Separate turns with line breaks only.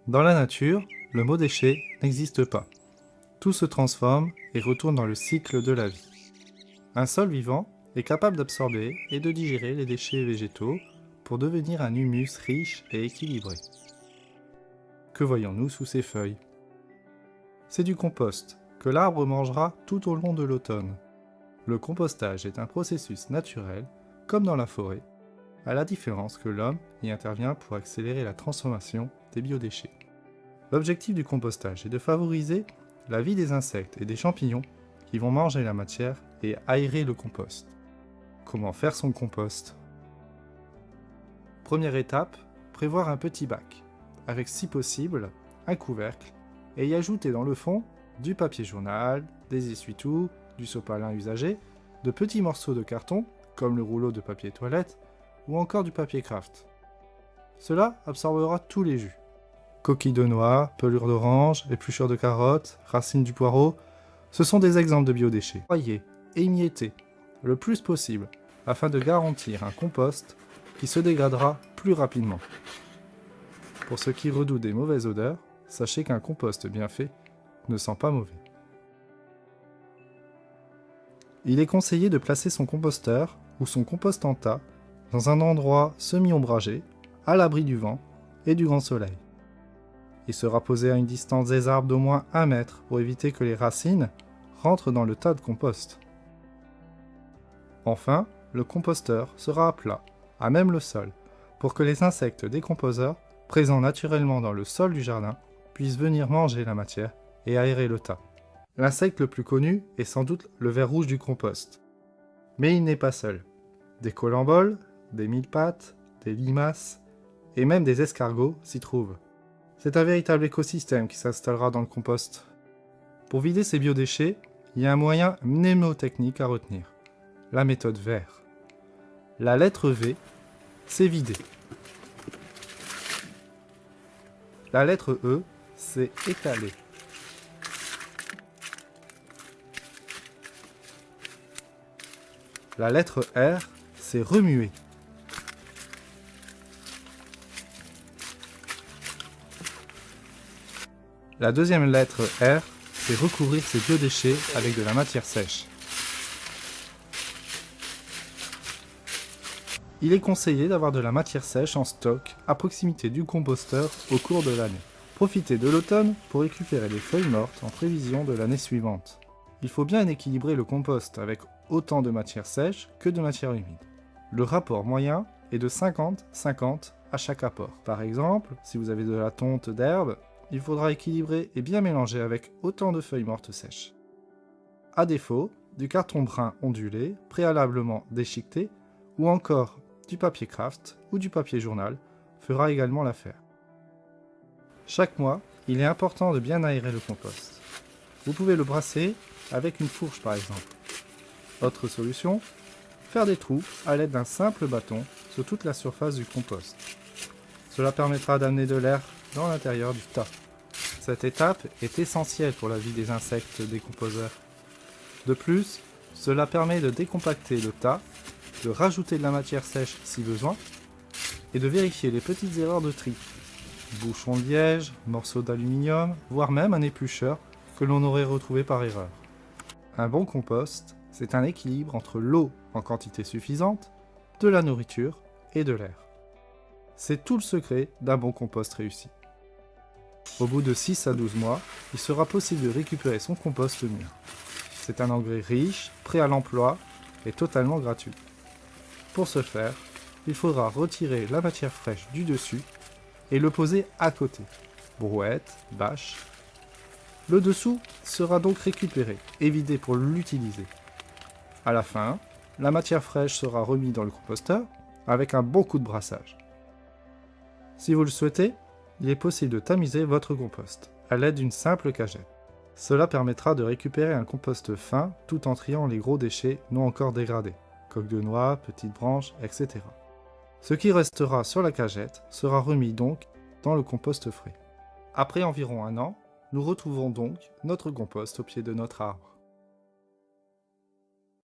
Dans la nature, le mot déchet n'existe pas. Tout se transforme et retourne dans le cycle de la vie. Un sol vivant est capable d'absorber et de digérer les déchets végétaux pour devenir un humus riche et équilibré. Que voyons-nous sous ces feuilles? C'est du compost que l'arbre mangera tout au long de l'automne. Le compostage est un processus naturel, comme dans la forêt, à la différence que l'homme y intervient pour accélérer la transformation des biodéchets. L'objectif du compostage est de favoriser la vie des insectes et des champignons qui vont manger la matière et aérer le compost. Comment faire son compost? Première étape, prévoir un petit bac, avec si possible un couvercle, et y ajouter dans le fond du papier journal, des essuie-tout, du sopalin usagé, de petits morceaux de carton, comme le rouleau de papier toilette, ou encore du papier craft. Cela absorbera tous les jus. Coquilles de noix, pelures d'orange, épluchures de carottes, racines du poireau, ce sont des exemples de biodéchets. Broyer et émietter le plus possible afin de garantir un compost qui se dégradera plus rapidement. Pour ceux qui redoutent des mauvaises odeurs, sachez qu'un compost bien fait ne sent pas mauvais. Il est conseillé de placer son composteur ou son compost en tas dans un endroit semi-ombragé, à l'abri du vent et du grand soleil. Il sera posé à une distance des arbres d'au moins 1 mètre pour éviter que les racines rentrent dans le tas de compost. Enfin, le composteur sera à plat, à même le sol, pour que les insectes décomposeurs, présents naturellement dans le sol du jardin, puissent venir manger la matière et aérer le tas. L'insecte le plus connu est sans doute le ver rouge du compost. Mais il n'est pas seul. Des colamboles, des mille-pattes, des limaces et même des escargots s'y trouvent. C'est un véritable écosystème qui s'installera dans le compost. Pour vider ces biodéchets, il y a un moyen mnémotechnique à retenir. La méthode VER. La lettre V, c'est vider. La lettre E, c'est étaler. La lettre R, c'est remuer. La deuxième lettre R, c'est recouvrir ces biodéchets avec de la matière sèche. Il est conseillé d'avoir de la matière sèche en stock à proximité du composteur au cours de l'année. Profitez de l'automne pour récupérer les feuilles mortes en prévision de l'année suivante. Il faut bien équilibrer le compost avec autant de matière sèche que de matière humide. Le rapport moyen est de 50-50 à chaque apport. Par exemple, si vous avez de la tonte d'herbe, il faudra équilibrer et bien mélanger avec autant de feuilles mortes sèches. À défaut, du carton brun ondulé, préalablement déchiqueté, ou encore du papier craft ou du papier journal fera également l'affaire. Chaque mois, il est important de bien aérer le compost. Vous pouvez le brasser avec une fourche par exemple. Autre solution, faire des trous à l'aide d'un simple bâton sur toute la surface du compost. Cela permettra d'amener de l'air dans l'intérieur du tas. Cette étape est essentielle pour la vie des insectes décomposeurs. De plus, cela permet de décompacter le tas, de rajouter de la matière sèche si besoin, et de vérifier les petites erreurs de tri. Bouchons de liège, morceaux d'aluminium, voire même un éplucheur que l'on aurait retrouvé par erreur. Un bon compost, c'est un équilibre entre l'eau en quantité suffisante, de la nourriture et de l'air. C'est tout le secret d'un bon compost réussi. Au bout de 6 à 12 mois, il sera possible de récupérer son compost mûr. C'est un engrais riche, prêt à l'emploi et totalement gratuit. Pour ce faire, il faudra retirer la matière fraîche du dessus et le poser à côté. Brouette, bâche. Le dessous sera donc récupéré et vidé pour l'utiliser. À la fin, la matière fraîche sera remise dans le composteur avec un bon coup de brassage. Si vous le souhaitez, il est possible de tamiser votre compost à l'aide d'une simple cagette. Cela permettra de récupérer un compost fin tout en triant les gros déchets non encore dégradés, coques de noix, petites branches, etc. Ce qui restera sur la cagette sera remis donc dans le compost frais. Après environ 1 an, nous retrouverons donc notre compost au pied de notre arbre.